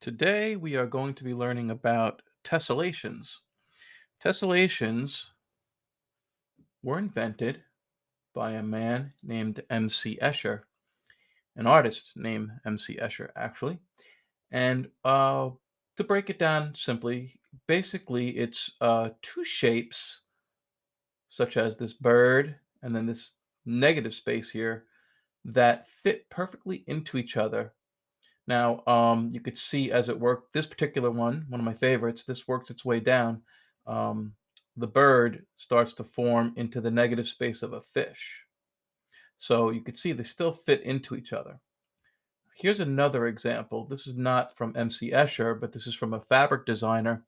Today we are going to be learning about tessellations. Tessellations were invented by a man named M.C. Escher, an artist named M.C. Escher, actually. And to break it down simply, basically it's two shapes, such as this bird and then this negative space here, that fit perfectly into each other. Now, you could see as it worked, this particular one of my favorites, this works its way down. Um, the bird starts to form into the negative space of a fish. So you could see they still fit into each other. Here's another example. This is not from MC Escher, but this is from a fabric designer.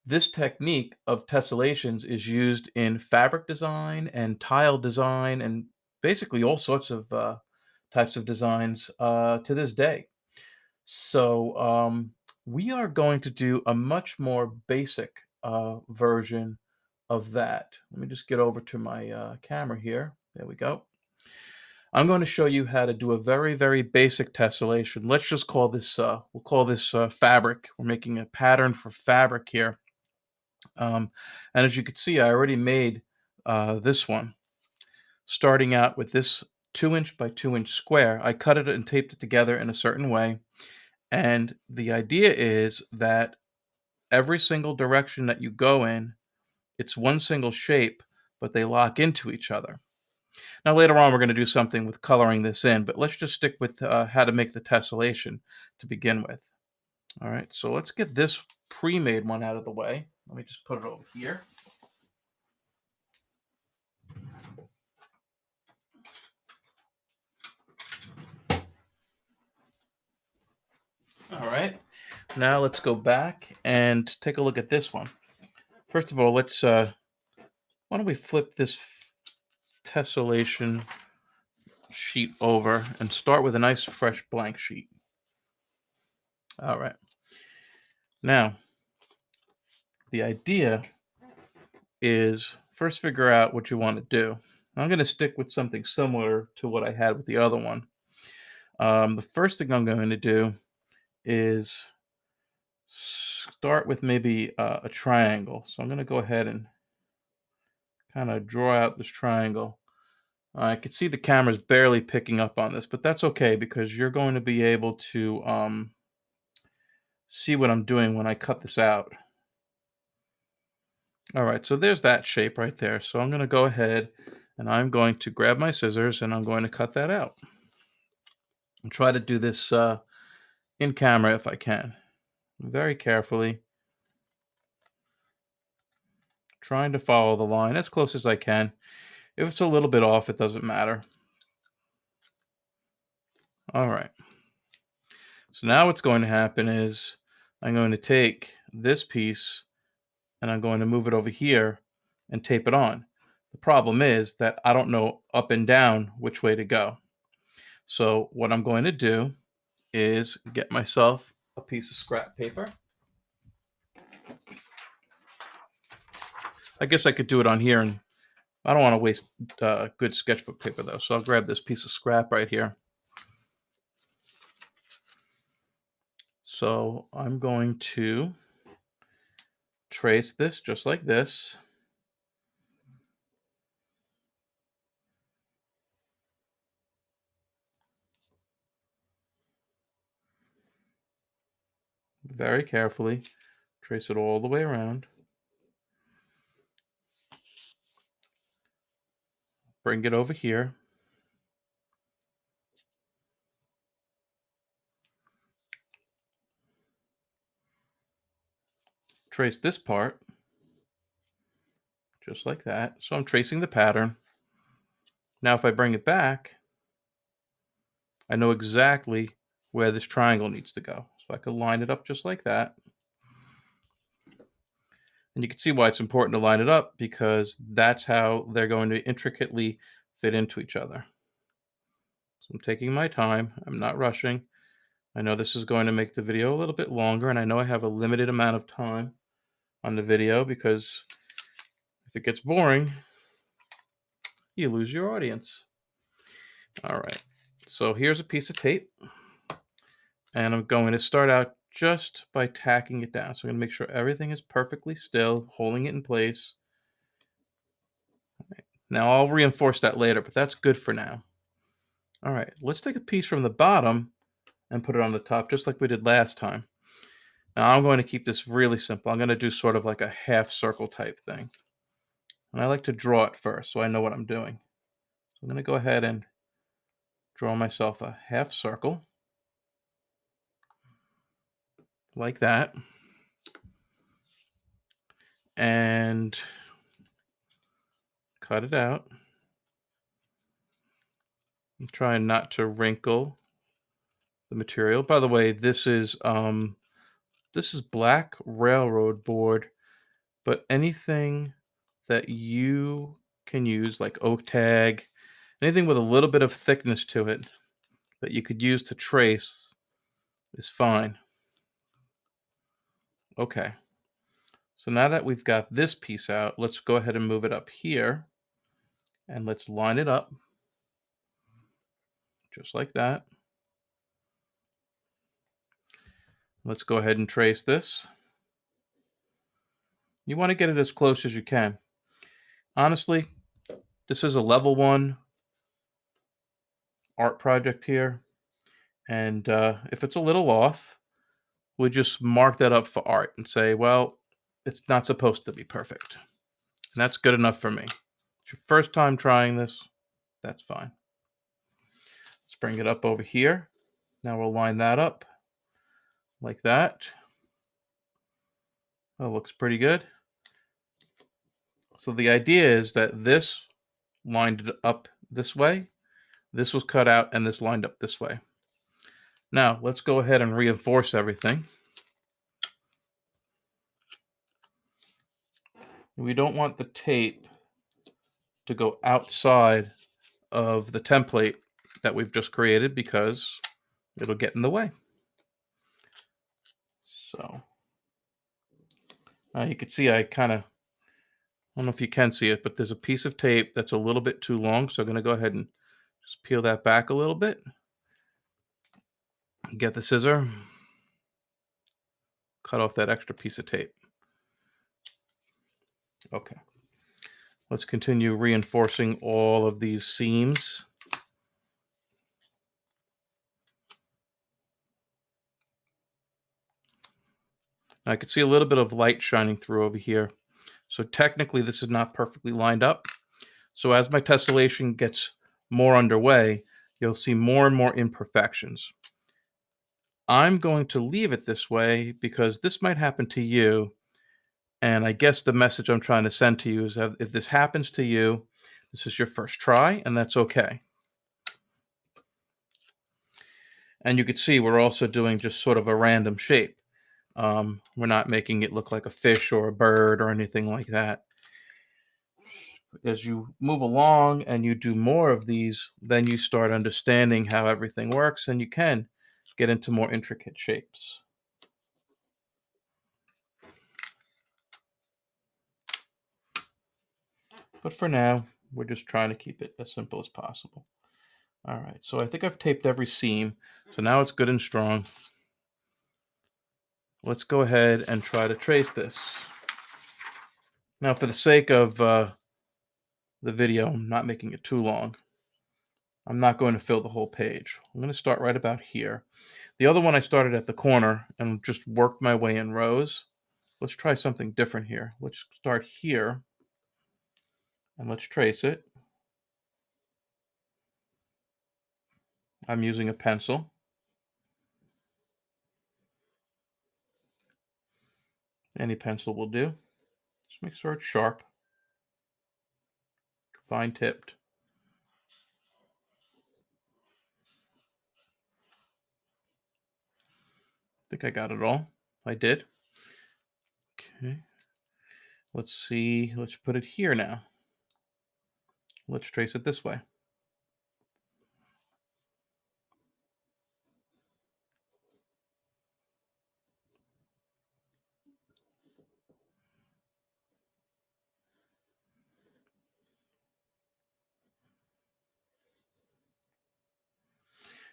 This technique of tessellations is used in fabric design and tile design and basically all sorts of types of designs to this day. So we are going to do a much more basic version of that. Let me just get over to my camera here. There we go. I'm going to show you how to do a very, very basic tessellation. Let's just call this, we'll call this fabric. We're making a pattern for fabric here. And as you can see, I already made this one. Starting out with this 2-inch by 2-inch square, I cut it and taped it together in a certain way. And the idea is that every single direction that you go in, it's one single shape, but they lock into each other. Now, later on, we're going to do something with coloring this in, but let's just stick with how to make the tessellation to begin with. All right, so let's get this pre-made one out of the way. Let me just put it over here. All right, now let's go back and take a look at this one. First of all, let's why don't we flip this tessellation sheet over and start with a nice fresh blank sheet. All right. Now, the idea is first figure out what you want to do. I'm going to stick with something similar to what I had with the other one. The first thing I'm going to do is start with maybe a triangle. So I'm going to go ahead and kind of draw out this triangle. I can see the camera's barely picking up on this, but that's okay because you're going to be able to see what I'm doing when I cut this out. All right, so there's that shape right there. So I'm going to go ahead and I'm going to grab my scissors and I'm going to cut that out and try to do this in camera if I can. Very carefully, trying to follow the line as close as I can. If it's a little bit off, it doesn't matter. All right. So now what's going to happen is I'm going to take this piece and I'm going to move it over here and tape it on. The problem is that I don't know up and down which way to go. So what I'm going to do is get myself a piece of scrap paper. I guess I could do it on here, and I don't want to waste good sketchbook paper though. So I'll grab this piece of scrap right here. So I'm going to trace this just like this. Very carefully, trace it all the way around. Bring it over here. Trace this part just like that. So I'm tracing the pattern. Now if I bring it back, I know exactly where this triangle needs to go. So I could line it up just like that. And you can see why it's important to line it up because that's how they're going to intricately fit into each other. So I'm taking my time. I'm not rushing. I know this is going to make the video a little bit longer, and I know I have a limited amount of time on the video because if it gets boring, you lose your audience. All right. So here's a piece of tape. And I'm going to start out just by tacking it down. So I'm going to make sure everything is perfectly still, holding it in place. Now I'll reinforce that later, but that's good for now. All right, let's take a piece from the bottom and put it on the top, just like we did last time. Now I'm going to keep this really simple. I'm going to do sort of like a half circle type thing. And I like to draw it first so I know what I'm doing. So I'm going to go ahead and draw myself a half circle like that. And cut it out. I'm trying not to wrinkle the material. By the way, this is black railroad board, but anything that you can use like oak tag, anything with a little bit of thickness to it that you could use to trace is fine. Okay. So now that we've got this piece out, let's go ahead and move it up here and let's line it up just like that. Let's go ahead and trace this. You want to get it as close as you can. Honestly, this is a level 1 art project here, and if it's a little off, we just mark that up for art and say, well, it's not supposed to be perfect. And that's good enough for me. It's your first time trying this, that's fine. Let's bring it up over here. Now we'll line that up like that. That looks pretty good. So the idea is that this lined up this way, this was cut out, and this lined up this way. Now let's go ahead and reinforce everything. We don't want the tape to go outside of the template that we've just created because it'll get in the way. So you can see I don't know if you can see it, but there's a piece of tape that's a little bit too long. So I'm going to go ahead and just peel that back a little bit. Get the scissor, cut off that extra piece of tape. Okay. Let's continue reinforcing all of these seams. I can see a little bit of light shining through over here. So technically this is not perfectly lined up. So as my tessellation gets more underway, you'll see more and more imperfections. I'm going to leave it this way because this might happen to you. And I guess the message I'm trying to send to you is that if this happens to you, this is your first try, and that's okay. And you can see we're also doing just sort of a random shape. We're not making it look like a fish or a bird or anything like that. As you move along and you do more of these, then you start understanding how everything works and you can get into more intricate shapes. But for now, we're just trying to keep it as simple as possible. All right, so I think I've taped every seam. So now it's good and strong. Let's go ahead and try to trace this. Now, for the sake of the video, I'm not making it too long. I'm not going to fill the whole page. I'm going to start right about here. The other one I started at the corner and just worked my way in rows. Let's try something different here. Let's start here and let's trace it. I'm using a pencil. Any pencil will do. Just make sure it's sharp, fine tipped. I think I got it all. I did. Okay. Let's see. Let's put it here now. Let's trace it this way.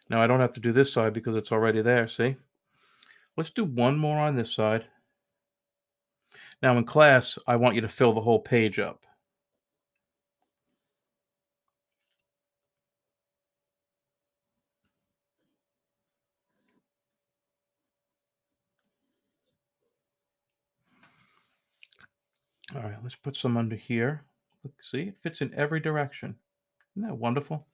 Now I don't have to do this side because it's already there, see? Let's do one more on this side. Now in class, I want you to fill the whole page up. All right, let's put some under here. Look, see, it fits in every direction. Isn't that wonderful?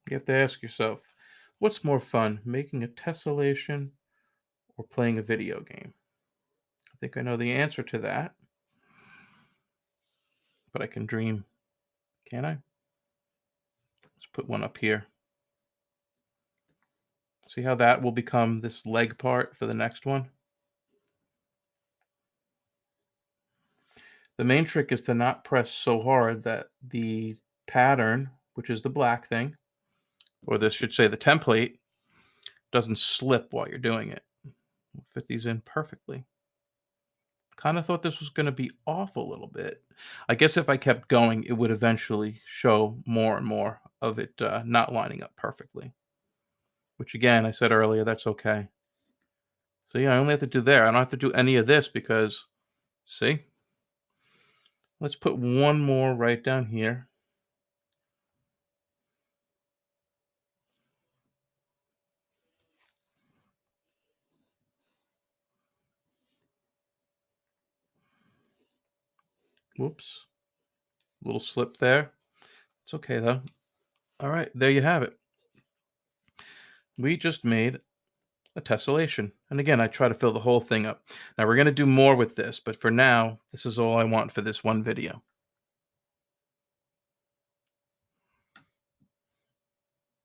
You have to ask yourself, what's more fun, making a tessellation or playing a video game? I think I know the answer to that, but I can dream, can't I? Let's put one up here. See how that will become this leg part for the next one? The main trick is to not press so hard that the pattern, which is the black thing, or this should say the template, doesn't slip while you're doing it. We'll fit these in perfectly. Kind of thought this was going to be off a little bit. I guess if I kept going, it would eventually show more and more of it not lining up perfectly. Which again, I said earlier, that's okay. So yeah, I only have to do there. I don't have to do any of this because, see? Let's put one more right down here. Whoops. Little slip there. It's okay though. All right, there you have it. We just made a tessellation. And again, I try to fill the whole thing up. Now we're going to do more with this, but for now, this is all I want for this one video.